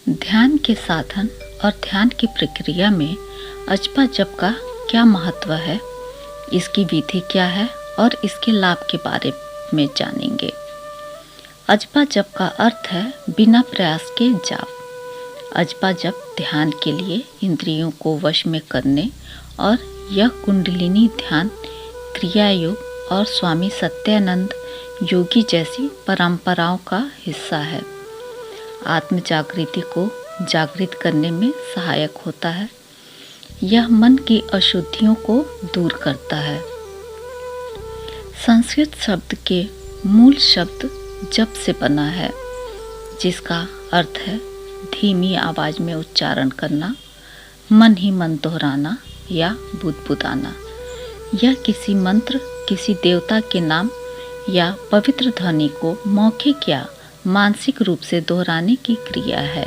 ध्यान के साधन और ध्यान की प्रक्रिया में अजपा जप का क्या महत्व है, इसकी विधि क्या है और इसके लाभ के बारे में जानेंगे। अजपा जप का अर्थ है बिना प्रयास के जाप। अजपा जप ध्यान के लिए इंद्रियों को वश में करने और यह कुंडलिनी ध्यान, क्रिया योग और स्वामी सत्यानंद योगी जैसी परंपराओं का हिस्सा है। आत्म जागृति को जागृत करने में सहायक होता है। यह मन की अशुद्धियों को दूर करता है। संस्कृत शब्द के मूल शब्द जप से बना है, जिसका अर्थ है धीमी आवाज में उच्चारण करना, मन ही मन दोहराना या बुदबुदाना। यह किसी मंत्र, किसी देवता के नाम या पवित्र ध्वनि को मौखिक या मानसिक रूप से दोहराने की क्रिया है।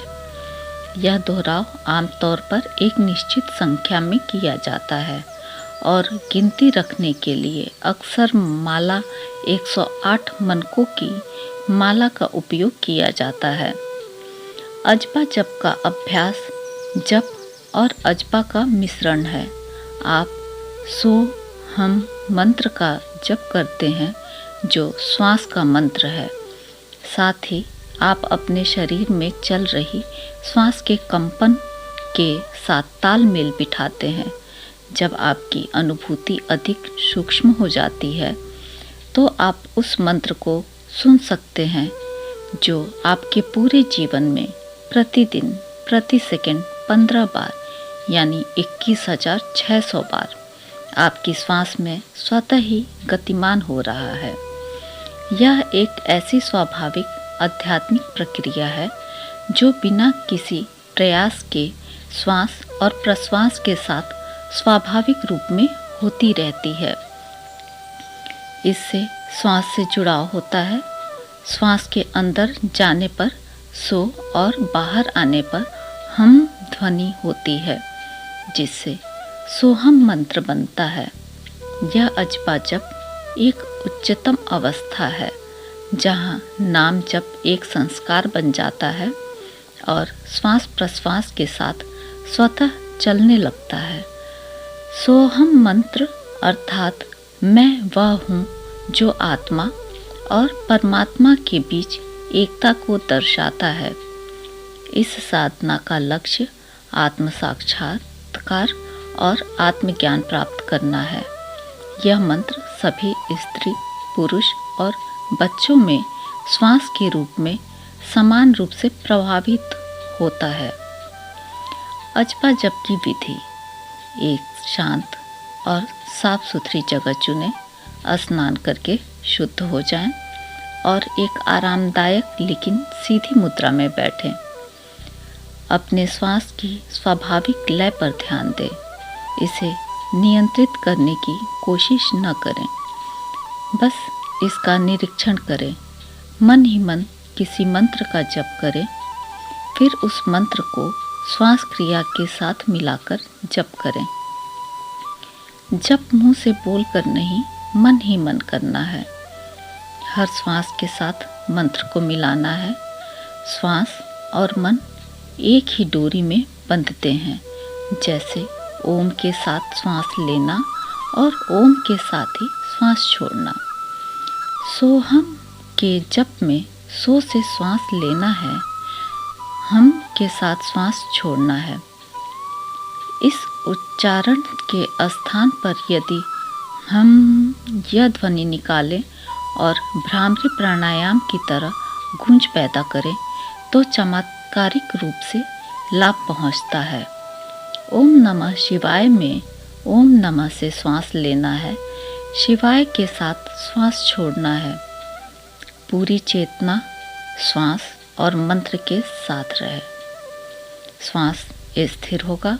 यह दोहराव आमतौर पर एक निश्चित संख्या में किया जाता है और गिनती रखने के लिए अक्सर माला 108 मनकों की माला का उपयोग किया जाता है। अजपा जप का अभ्यास जप और अजपा का मिश्रण है। आप सो हम मंत्र का जप करते हैं, जो श्वास का मंत्र है। साथ ही आप अपने शरीर में चल रही श्वास के कंपन के साथ तालमेल बिठाते हैं। जब आपकी अनुभूति अधिक सूक्ष्म हो जाती है, तो आप उस मंत्र को सुन सकते हैं, जो आपके पूरे जीवन में प्रतिदिन प्रति सेकंड 15 बार यानी 21,600 बार आपकी श्वास में स्वतः ही गतिमान हो रहा है। यह एक ऐसी स्वाभाविक आध्यात्मिक प्रक्रिया है जो बिना किसी प्रयास के श्वास और प्रश्वास के साथ स्वाभाविक रूप में होती रहती है। इससे श्वास से जुड़ाव होता है। श्वास के अंदर जाने पर सो और बाहर आने पर हम ध्वनि होती है, जिससे सोहम मंत्र बनता है। यह अजपा जप एक उच्चतम अवस्था है, जहाँ नाम जप एक संस्कार बन जाता है और श्वास प्रश्वास के साथ स्वतः चलने लगता है। सोहम मंत्र अर्थात मैं वह हूँ जो आत्मा और परमात्मा के बीच एकता को दर्शाता है। इस साधना का लक्ष्य आत्म साक्षात्कार और आत्मज्ञान प्राप्त करना है। यह मंत्र सभी स्त्री, पुरुष और बच्चों में श्वास के रूप में समान रूप से प्रभावित होता है। अजपा जप की विधि: एक शांत और साफ सुथरी जगह चुनें, स्नान करके शुद्ध हो जाएं और एक आरामदायक लेकिन सीधी मुद्रा में बैठें। अपने श्वास की स्वाभाविक लय पर ध्यान दें। इसे नियंत्रित करने की कोशिश न करें, बस इसका निरीक्षण करें। मन ही मन किसी मंत्र का जप करें, फिर उस मंत्र को श्वास क्रिया के साथ मिलाकर जप करें। जप मुंह से बोलकर नहीं, मन ही मन करना है। हर श्वास के साथ मंत्र को मिलाना है। श्वास और मन एक ही डोरी में बंधते हैं, जैसे ओम के साथ श्वास लेना और ओम के साथ ही श्वास छोड़ना। सोहम के जप में सो से श्वास लेना है, हम के साथ श्वास छोड़ना है। इस उच्चारण के स्थान पर यदि हम यह ध्वनि निकालें और भ्रामरी प्राणायाम की तरह गूंज पैदा करें, तो चमत्कारिक रूप से लाभ पहुंचता है। ओम नमः शिवाय में ओम नमः से श्वास लेना है, शिवाय के साथ श्वास छोड़ना है। पूरी चेतना श्वास और मंत्र के साथ रहे। श्वास स्थिर होगा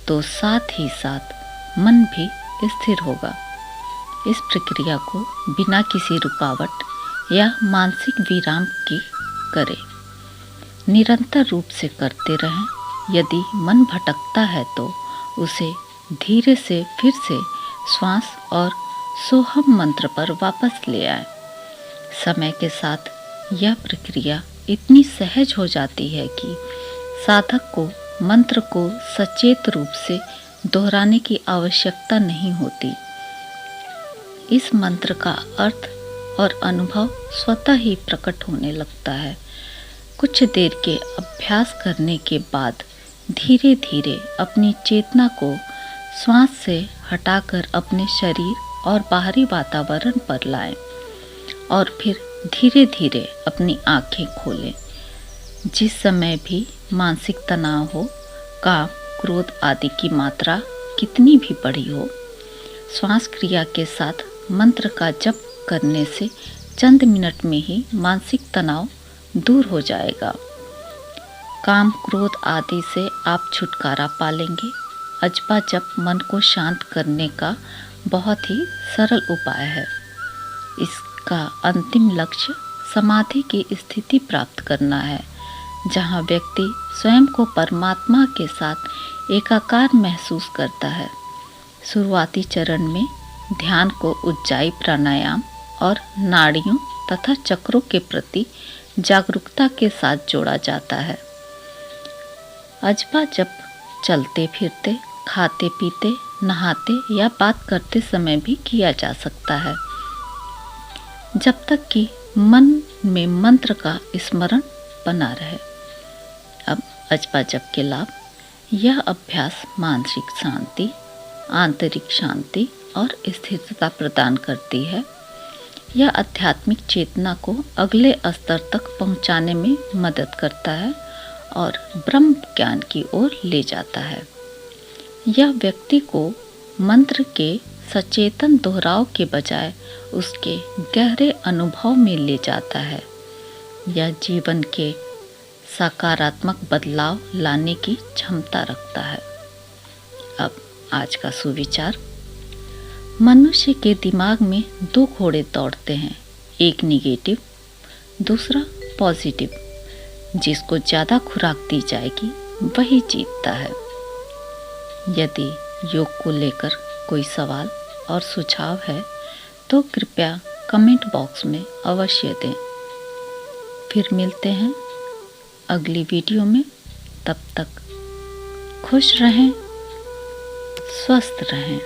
तो साथ ही साथ मन भी स्थिर होगा। इस प्रक्रिया को बिना किसी रुकावट या मानसिक विराम के करें। निरंतर रूप से करते रहें। यदि मन भटकता है तो उसे धीरे से फिर से श्वास और सोहम मंत्र पर वापस ले आए। समय के साथ यह प्रक्रिया इतनी सहज हो जाती है कि साधक को मंत्र को सचेत रूप से दोहराने की आवश्यकता नहीं होती। इस मंत्र का अर्थ और अनुभव स्वतः ही प्रकट होने लगता है। कुछ देर के अभ्यास करने के बाद धीरे धीरे अपनी चेतना को श्वास से हटाकर अपने शरीर और बाहरी वातावरण पर लाएं और फिर धीरे धीरे अपनी आंखें खोलें। जिस समय भी मानसिक तनाव हो, काम, क्रोध आदि की मात्रा कितनी भी बढ़ी हो, श्वास क्रिया के साथ मंत्र का जप करने से चंद मिनट में ही मानसिक तनाव दूर हो जाएगा। काम, क्रोध आदि से आप छुटकारा पालेंगे। अजपा जप मन को शांत करने का बहुत ही सरल उपाय है। इसका अंतिम लक्ष्य समाधि की स्थिति प्राप्त करना है, जहाँ व्यक्ति स्वयं को परमात्मा के साथ एकाकार महसूस करता है। शुरुआती चरण में ध्यान को उज्जाई प्राणायाम और नाड़ियों तथा चक्रों के प्रति जागरूकता के साथ जोड़ा जाता है। अजपा जप चलते फिरते, खाते पीते, नहाते या बात करते समय भी किया जा सकता है, जब तक कि मन में मंत्र का स्मरण बना रहे। अब अजपा जप के लाभ। यह अभ्यास मानसिक शांति, आंतरिक शांति और स्थिरता प्रदान करती है। यह आध्यात्मिक चेतना को अगले स्तर तक पहुंचाने में मदद करता है और ब्रह्म ज्ञान की ओर ले जाता है। यह व्यक्ति को मंत्र के सचेतन दोहराव के बजाय उसके गहरे अनुभव में ले जाता है। यह जीवन के सकारात्मक बदलाव लाने की क्षमता रखता है। अब आज का सुविचार। मनुष्य के दिमाग में दो घोड़े दौड़ते हैं, एक निगेटिव, दूसरा पॉजिटिव। जिसको ज़्यादा खुराक दी जाएगी वही जीतता है। यदि योग को लेकर कोई सवाल और सुझाव है तो कृपया कमेंट बॉक्स में अवश्य दें। फिर मिलते हैं अगली वीडियो में। तब तक खुश रहें, स्वस्थ रहें।